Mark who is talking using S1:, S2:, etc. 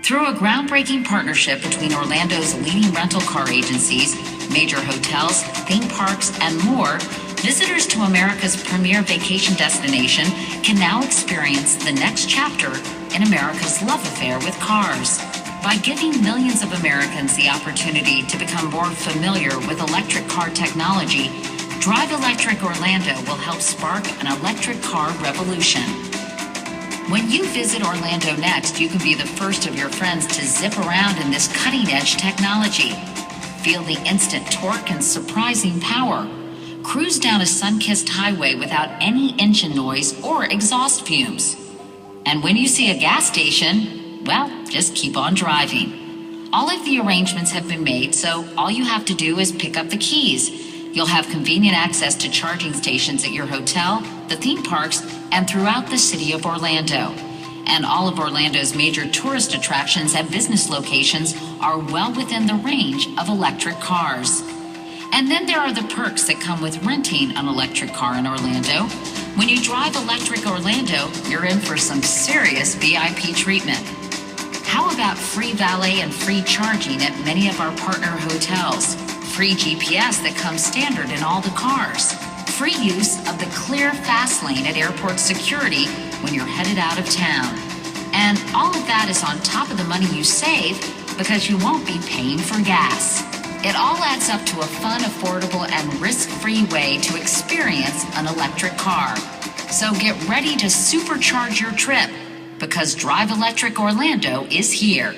S1: Through a groundbreaking partnership between Orlando's leading rental car agencies, major hotels, theme parks, and more, visitors to America's premier vacation destination can now experience the next chapter in America's love affair with cars. By giving millions of Americans the opportunity to become more familiar with electric car technology, Drive Electric Orlando will help spark an electric car revolution. When you visit Orlando next, you can be the first of your friends to zip around in this cutting-edge technology. Feel the instant torque and surprising power. Cruise down a sun-kissed highway without any engine noise or exhaust fumes. And when you see a gas station, well, just keep on driving. All of the arrangements have been made, so all you have to do is pick up the keys. You'll have convenient access to charging stations at your hotel, the theme parks, and throughout the city of Orlando. And all of Orlando's major tourist attractions and business locations are well within the range of electric cars. And then there are the perks that come with renting an electric car in Orlando. When you drive Electric Orlando, you're in for some serious VIP treatment. How about free valet and free charging at many of our partner hotels? Free GPS that comes standard in all the cars. Free use of the clear fast lane at airport security when you're headed out of town. And all of that is on top of the money you save because you won't be paying for gas. It all adds up to a fun, affordable, and risk-free way to experience an electric car. So get ready to supercharge your trip because Drive Electric Orlando is here.